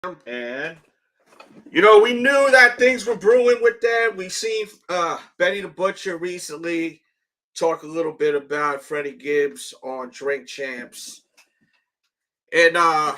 And you know, we knew that things were brewing with that. We seen Benny the Butcher recently talk a little bit about Freddie Gibbs on Drink Champs. And man,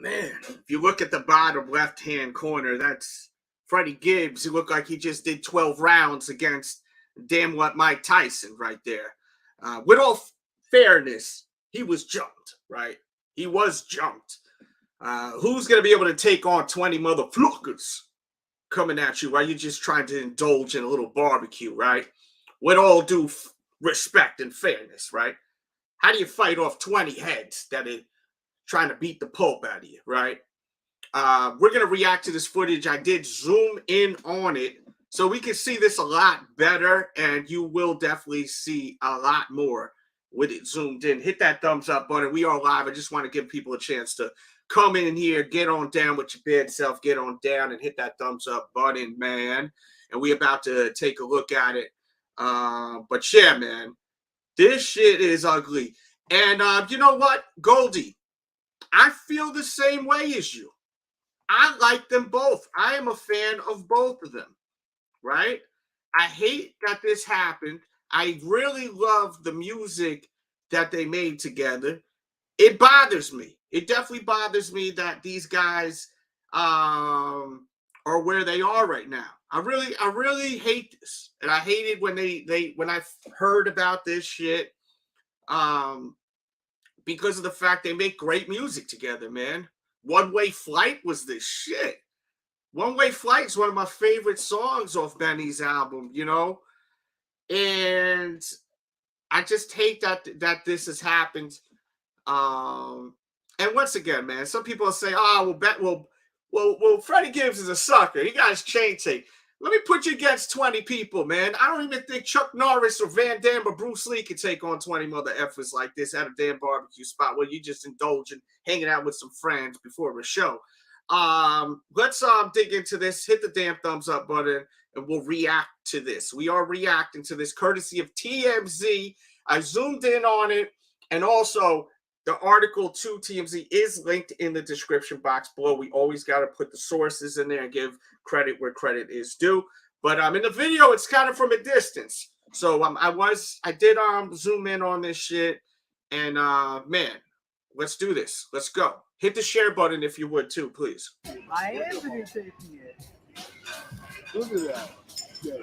if you look at the bottom left hand corner, that's Freddie Gibbs. He looked like he just did 12 rounds against damn what Mike Tyson right there. With all fairness, he was jumped, right? He was jumped. Who's going to be able to take on 20 motherfuckers coming at you while you're just trying to indulge in a little barbecue, right? With all due respect and fairness, right? How do you fight off 20 heads that are trying to beat the pulp out of you, right? We're going to react to this footage. I did zoom in on it so we can see this a lot better, and you will definitely see a lot more with it zoomed in. Hit that thumbs up button. We are live. I just want to give people a chance to come in here, get on down with your bad self, get on down and hit that thumbs up button, man. And we about to take a look at it. But yeah, man, this shit is ugly. And you know what, Goldie, I feel the same way as you. I like them both. I am a fan of both of them, right? I hate that this happened. I really love the music that they made together. It bothers me. It definitely bothers me that these guys are where they are right now. I really hate this, and I hated when when I heard about this shit, because of the fact they make great music together, man. One Way Flight was this shit. One Way Flight is one of my favorite songs off Benny's album, you know, and I just hate that this has happened. And once again, man, some people say, "Oh, well, Freddie Gibbs is a sucker. He got his chain tape." Let me put you against 20 people, man. I don't even think Chuck Norris or Van Damme or Bruce Lee could take on 20 mother effers like this at a damn barbecue spot where you just indulging, hanging out with some friends before a show. Let's dig into this. Hit the damn thumbs up button, and we'll react to this. We are reacting to this courtesy of TMZ. I zoomed in on it, and also the article to TMZ is linked in the description box below. We always got to put the sources in there and give credit where credit is due. But in the video, it's kind of from a distance. So I did zoom in on this shit. And man, let's do this. Let's go. Hit the share button if you would too, please. I am videotaping it. Look at that. Yeah.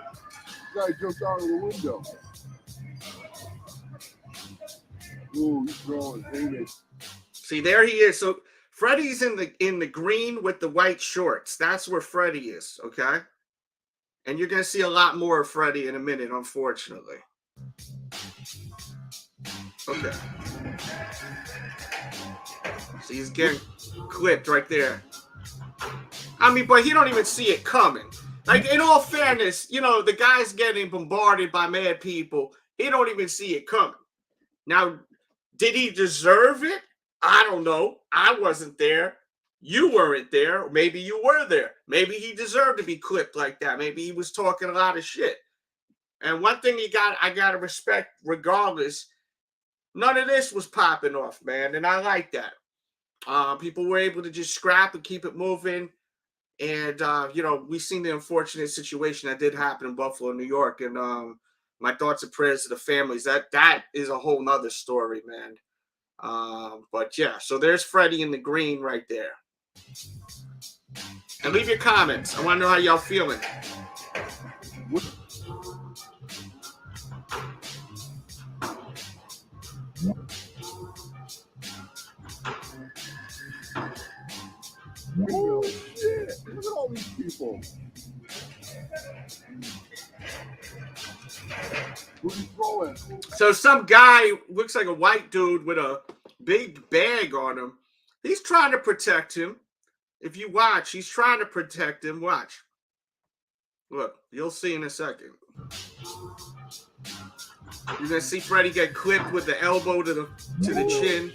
Guy jumped out of the window. Ooh, he's throwing, David. See, there he is. So Freddie's in the green with the white shorts. That's where Freddie is, okay? And you're gonna see a lot more of Freddie in a minute, unfortunately. Okay. See, he's getting clipped right there. I mean, but he don't even see it coming. Like, in all fairness, you know, the guy's getting bombarded by mad people. He don't even see it coming. Now, did he deserve it? I don't know. I wasn't there. You weren't there. Maybe you were there. Maybe he deserved to be clipped like that. Maybe he was talking a lot of shit. And one thing I got to respect regardless, none of this was popping off, man. And I like that. People were able to just scrap and keep it moving. And, you know, we've seen the unfortunate situation that did happen in Buffalo, New York. And my thoughts and prayers to the families. That is a whole nother story, man. But yeah, so there's Freddie in the green right there. And leave your comments. I want to know how y'all feeling. Oh, shit. Look at all these people. Who's he throwing? So some guy looks like a white dude with a big bag on him. He's trying to protect him. If you watch, he's trying to protect him. Watch. Look, you'll see in a second. You're gonna see Freddie get clipped with the elbow to the chin,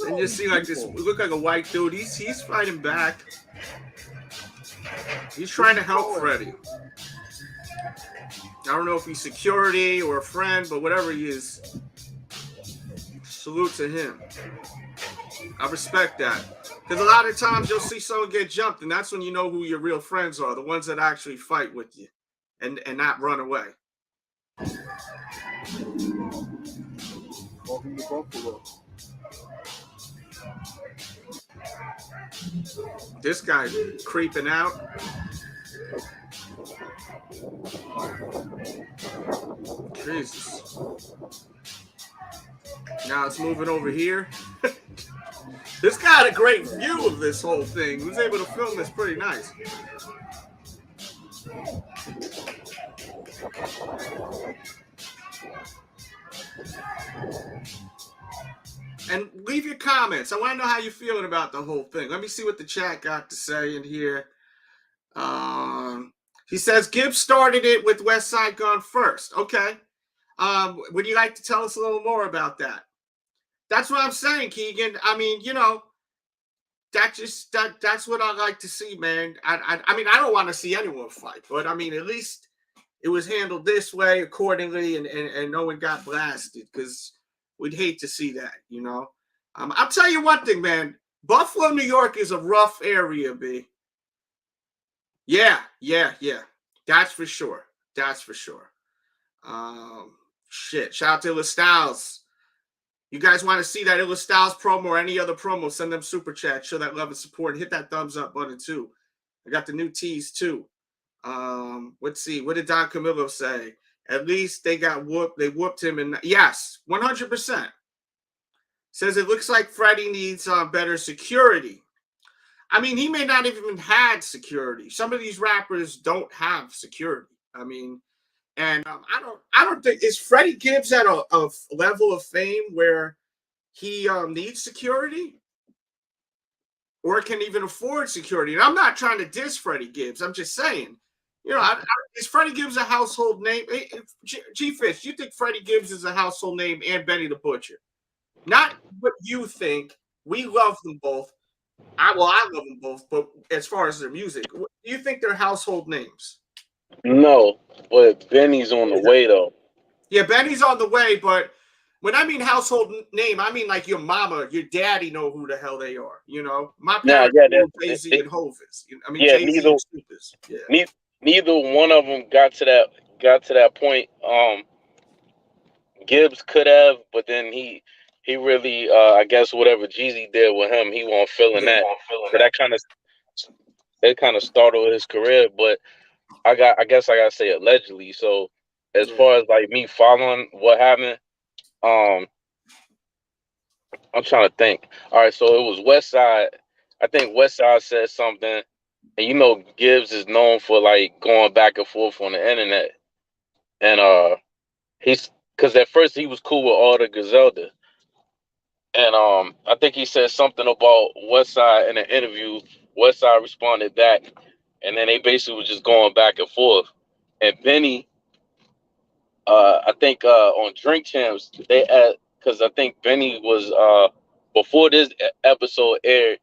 and you see like this. Look like a white dude. He's fighting back. He's trying to help Freddie. I don't know if he's security or a friend, but whatever he is, salute to him. I respect that. Because a lot of times you'll see someone get jumped, and that's when you know who your real friends are, the ones that actually fight with you and not run away. Welcome to Buffalo. This guy creeping out. Jesus. Now it's moving over here. This guy had a great view of this whole thing. He was able to film this pretty nice. And leave your comments. I want to know how you're feeling about the whole thing. Let me see what the chat got to say in here. He says Gibbs started it with West Side Gun first. Okay. Would you like to tell us a little more about that? That's what I'm saying, Keegan. I mean, you know, that's what I like to see, man. I mean, I don't want to see anyone fight, but I mean, at least it was handled this way accordingly, and no one got blasted, because we'd hate to see that, you know. I'll tell you one thing, man. Buffalo, New York is a rough area, B. Yeah. That's for sure. That's for sure. Shit. Shout out to Illa Styles. You guys want to see that Illa Styles promo or any other promo, send them super chat. Show that love and support. And hit that thumbs up button too. I got the new tees too. Let's see. What did Don Camillo say? At least they got whooped. They whooped him. And yes, 100%. Says it looks like Freddie needs better security. I mean, he may not have even had security. Some of these rappers don't have security. I mean, and I don't think, is Freddie Gibbs at a level of fame where he needs security or can even afford security? And I'm not trying to diss Freddie Gibbs. I'm just saying, you know, is Freddie Gibbs a household name? G-Fish, you think Freddie Gibbs is a household name and Benny the Butcher? Not what you think. We love them both. I love them both, but as far as their music, do you think they're household names? No, but Benny's on the way, though. Yeah, Benny's on the way, but when I mean household name, I mean like your mama, your daddy know who the hell they are, you know? My parents know Jay-Z and Hovis. I mean, Jay-Z and Snoopers. Yeah. Neither one of them got to that point. Gibbs could have, but then he really, I guess whatever Jeezy did with him, he wasn't feeling that. So that kind of startled his career. But I guess I gotta say allegedly. So as far as like me following what happened, I'm trying to think. All right, so it was West Side. I think West Side said something, and you know Gibbs is known for like going back and forth on the internet, and he's because at first he was cool with all the Griselda. And I think he said something about Westside in an interview. Westside responded back, and then they basically was just going back and forth. And Benny, I think on Drink Champs, they asked, because I think Benny was before this episode aired,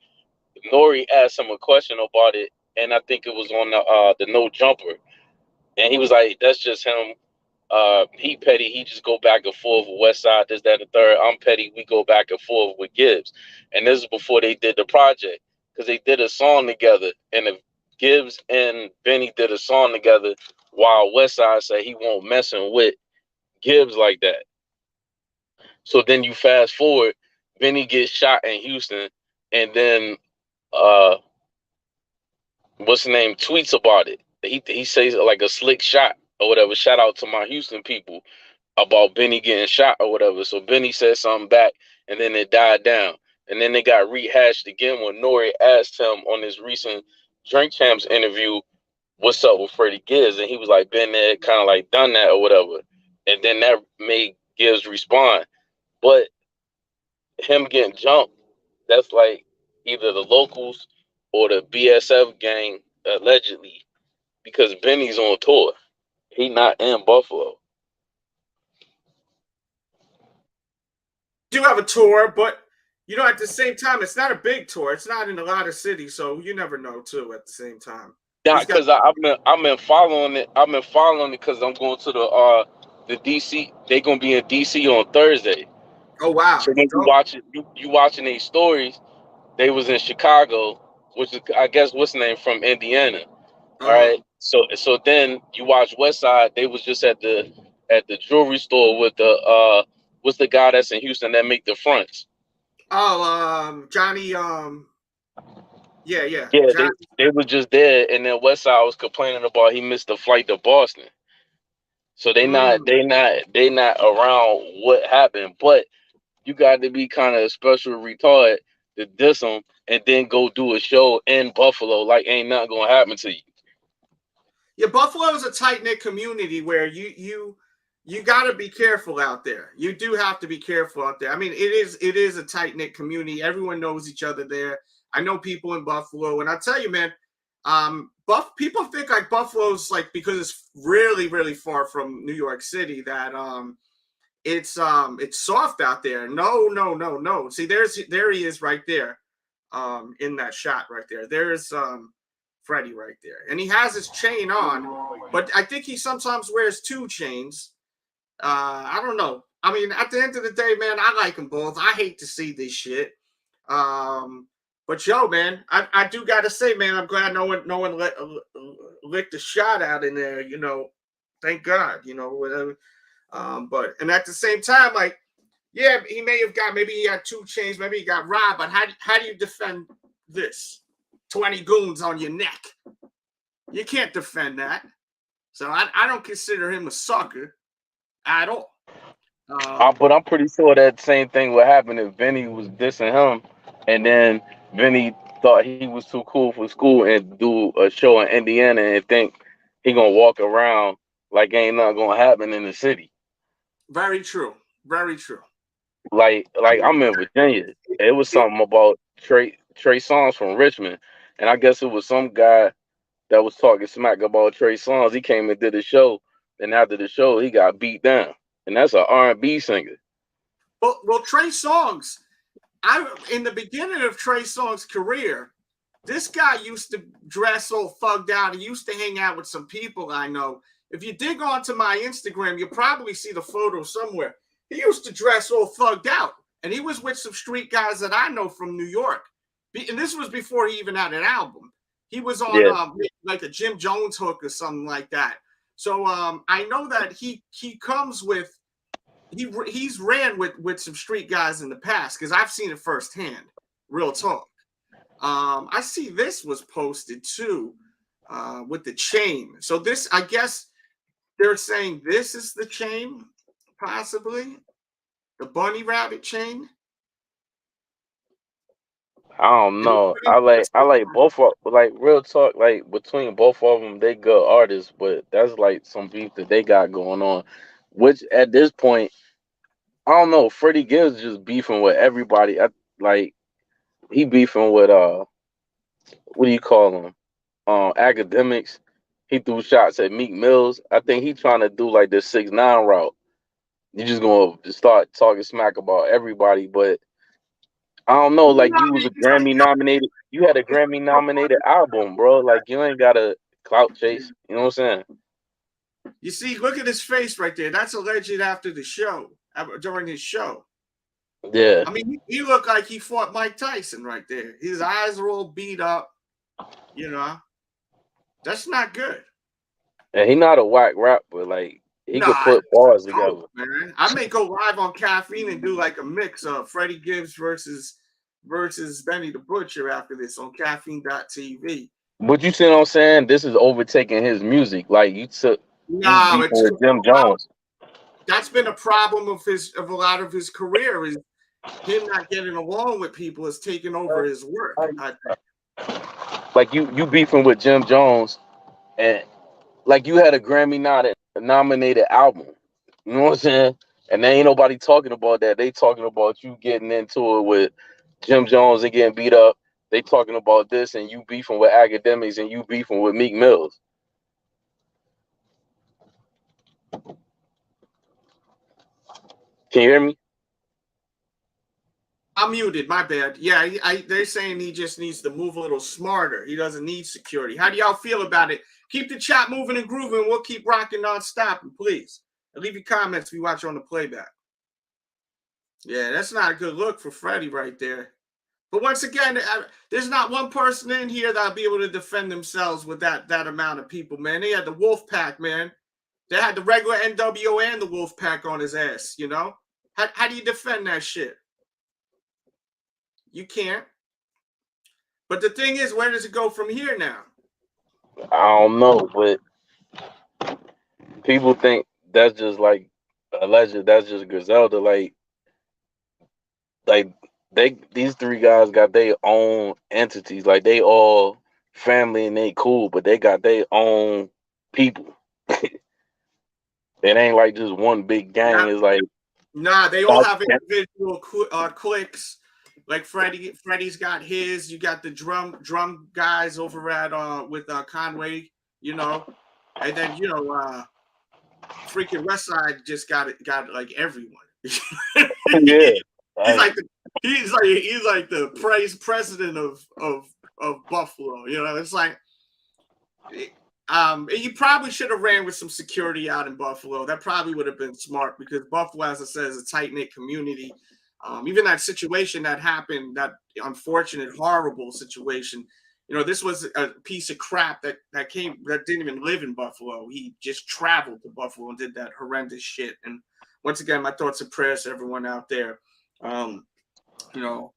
Nori asked him a question about it, and I think it was on the No Jumper, and he was like, "That's just him. He petty, he just go back and forth with West Side, this, that, and the third. I'm petty, we go back and forth with Gibbs." And this is before they did the project, because they did a song together, and if Gibbs and Benny did a song together, while West Side said he won't messing with Gibbs like that. So then you fast forward, Benny gets shot in Houston, and then what's the name tweets about it. He says like a slick shot or whatever. Shout out to my Houston people about Benny getting shot or whatever. So Benny said something back, and then it died down. And then they got rehashed again when Nori asked him on his recent Drink Champs interview, "What's up with Freddie Gibbs?" And he was like, "Been there, kind of like done that or whatever." And then that made Gibbs respond. But him getting jumped, that's like either the locals or the BSF gang, allegedly, because Benny's on tour. He not in Buffalo. Do have a tour, but you know, at the same time, it's not a big tour. It's not in a lot of cities, so you never know too. At the same time, Yeah, because I've been following it. I've been following it because I'm going to the DC. They're gonna be in DC on Thursday. Oh wow! So when you watching these stories, they was in Chicago, which is, I guess, what's the name, from Indiana. All Uh-huh. right. So then you watch West Side. They was just at the jewelry store with the what's the guy that's in Houston that make the fronts? Oh, Johnny. Yeah, Yeah, Johnny. they was just there, and then West Side was complaining about he missed the flight to Boston. So they not Mm. they not around what happened, but you got to be kind of a special retard to diss them and then go do a show in Buffalo like ain't nothing gonna happen to you. Yeah, Buffalo is a tight knit community where you got to be careful out there. You do have to be careful out there. I mean, it is a tight knit community. Everyone knows each other there. I know people in Buffalo, and I tell you, man, people think like Buffalo's like because it's really really far from New York City that it's soft out there. No. See, there he is right there, in that shot right there. There's Freddie right there, and he has his chain on, but I think he sometimes wears two chains. I don't know. I mean, at the end of the day, man, I like them both. I hate to see this shit. But yo, man, I do gotta say, man, I'm glad no one licked a shot out in there. You know, thank God. You know, whatever. But and at the same time, like, yeah, he may have got maybe he had two chains, maybe he got robbed. But how do you defend this? 20 goons on your neck. You can't defend that. So I don't consider him a sucker at all. But I'm pretty sure that same thing would happen if Vinny was dissing him, and then Vinny thought he was too cool for school and do a show in Indiana and think he gonna walk around like ain't nothing gonna happen in the city. Very true. Very true. Like I'm in Virginia. It was something about Trey Songz from Richmond, and I guess it was some guy that was talking smack about Trey Songz. He came and did a show, and after the show, he got beat down, and that's an R&B singer. Well, Trey Songz. In the beginning of Trey Songz' career, this guy used to dress all thugged out. He used to hang out with some people I know. If you dig onto my Instagram, you'll probably see the photo somewhere. He used to dress all thugged out, and he was with some street guys that I know from New York. And this was before he even had an album. He was on Yeah. like a Jim Jones hook or something like that. So I know that he comes with he's ran with some street guys in the past because I've seen it firsthand. Real talk. I see this was posted too with the chain. So this, I guess, they're saying this is the chain, possibly the bunny rabbit chain. I don't know. I like both of, like, real talk, like between both of them, they good artists, but that's like some beef that they got going on. Which at this point, I don't know. Freddie Gibbs just beefing with everybody. Like he beefing with what do you call them? Academics. He threw shots at Meek Mills. I think he trying to do like this 6ix9ine route. You just gonna start talking smack about everybody, but I don't know. Like you was a Grammy nominated. You had a Grammy nominated album, bro. Like you ain't got a clout chase. You know what I'm saying? You see, look at his face right there. That's alleged after the show, during his show. Yeah. I mean, he looked like he fought Mike Tyson right there. His eyes are all beat up. You know, that's not good. And he not a whack rapper. Like he could Nah, put bars together. man. I may go live on Caffeine and do like a mix of Freddie Gibbs versus Benny the Butcher after this on caffeine.tv. But you see what I'm saying? This is overtaking his music. Like you No, beefing with Jim Jones. That's been a problem of a lot of his career is him not getting along with people is taking over his work. I think. Like you beefing with Jim Jones, and like you had a Grammy nominated album. You know what I'm saying? And there ain't nobody talking about that. They talking about you getting into it with Jim Jones and getting beat up. They talking about this and you beefing with academics and you beefing with Meek Mills. Can you hear me? I'm muted. My bad. Yeah, they're saying he just needs to move a little smarter. He doesn't need security. How do y'all feel about it? Keep the chat moving and grooving. We'll keep rocking non-stop. And please, leave your comments if you watch on the playback. Yeah, that's not a good look for Freddie right there. But once again, there's not one person in here that'll be able to defend themselves with that amount of people, man. They had the Wolf Pack, man. They had the regular NWO and the Wolf Pack on his ass, you know? How do you defend that shit? You can't. But the thing is, where does it go from here now? I don't know, but people think that's just like alleged. That's just Griselda. Like these three guys got their own entities. Like they all family and they cool, but they got their own people. It ain't like just one big gang. It's like they all have individual cliques. Like Freddie's got his. You got the drum guys over at with Conway, you know, and then you know, freaking Westside just got like everyone. Yeah, he's like the president of Buffalo. You know, it's like. You probably should have ran with some security out in Buffalo. That probably would have been smart because Buffalo, as I said, is a tight-knit community. Even that situation that happened, that unfortunate, horrible situation, you know, this was a piece of crap that didn't even live in Buffalo. He just traveled to Buffalo and did that horrendous shit. And once again, my thoughts and prayers to everyone out there. You know,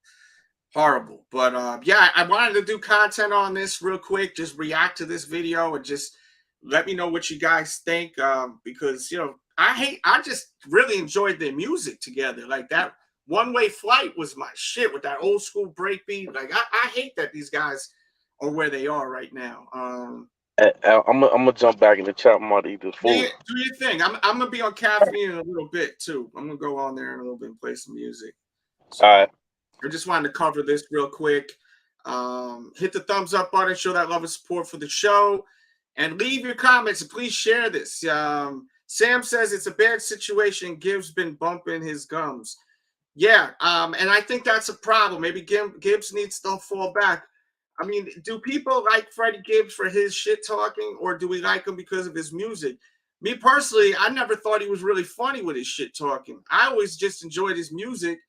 horrible. But yeah, I wanted to do content on this real quick, just react to this video and just let me know what you guys think. Because, you know, I just really enjoyed their music together. Like that One Way Flight was my shit with that old school breakbeat. Like I hate that these guys are where they are right now. I'm gonna jump back in the chat. I'm about to eat this food. Do your thing. I'm gonna be on caffeine in a little bit too. I'm gonna go on there in a little bit and play some music. So, all right. I just wanted to cover this real quick. Hit the thumbs up button, show that love and support for the show, and leave your comments. And please share this. Sam says it's a bad situation. Gibbs been bumping his gums. Yeah, and I think that's a problem. Maybe Gibbs needs to fall back. I mean, do people like Freddie Gibbs for his shit talking, or do we like him because of his music? Me personally, I never thought he was really funny with his shit talking. I always just enjoyed his music.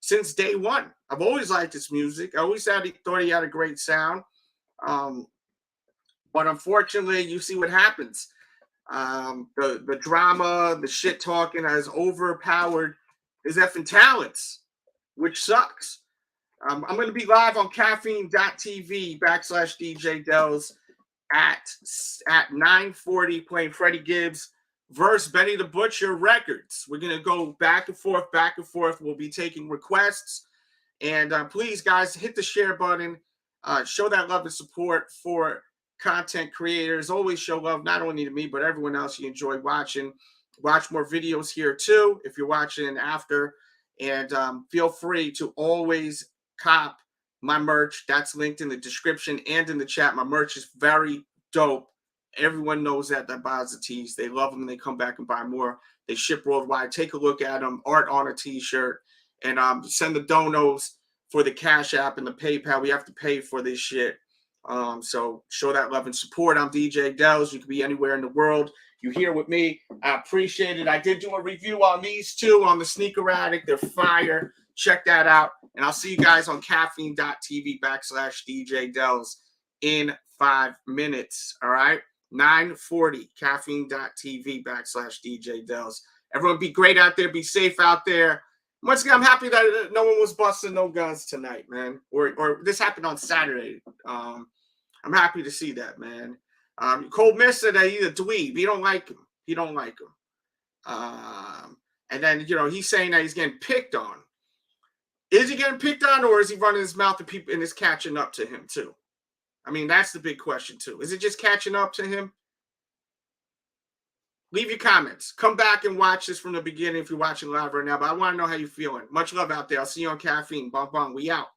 Since day one, I've always liked his music. I always thought he had a great sound. But unfortunately, you see what happens. The drama, the shit talking has overpowered his effing talents, which sucks. I'm going to be live on caffeine.tv/DJ at 9:40 playing Freddie Gibbs versus Benny the Butcher Records. We're going to go back and forth, back and forth. We'll be taking requests. And please, guys, hit the share button. Show that love and support for content creators. Always show love, not only to me, but everyone else you enjoy watching. Watch more videos here, too, if you're watching after. And feel free to always cop my merch. That's linked in the description and in the chat. My merch is very dope. Everyone knows that buys the tees. They love them and they come back and buy more. They ship worldwide. Take a look at them. Art on a t-shirt. And send the donos for the Cash App and the PayPal. We have to pay for this shit. So show that love and support. I'm DJ Delz. You can be anywhere in the world. You're here with me. I appreciate it. I did do a review on these two on the Sneaker Addict. They're fire. Check that out. And I'll see you guys on caffeine.tv/DJ Delz in 5 minutes. All right. 9:40 caffeine.tv/DJ Delz. Everyone be great out there. Be safe out there. Once again, I'm happy that no one was busting no guns tonight, man. Or this happened on Saturday. I'm happy to see that, man. Cole Miss said that he's a dweeb. He don't like him. And then, you know, he's saying that he's getting picked on. Is he getting picked on, or is he running his mouth to people and it's catching up to him too? I mean, that's the big question too. Is it just catching up to him? Leave your comments. Come back and watch this from the beginning if you're watching live right now. But I want to know how you're feeling. Much love out there. I'll see you on Caffeine. Bong bong. We out.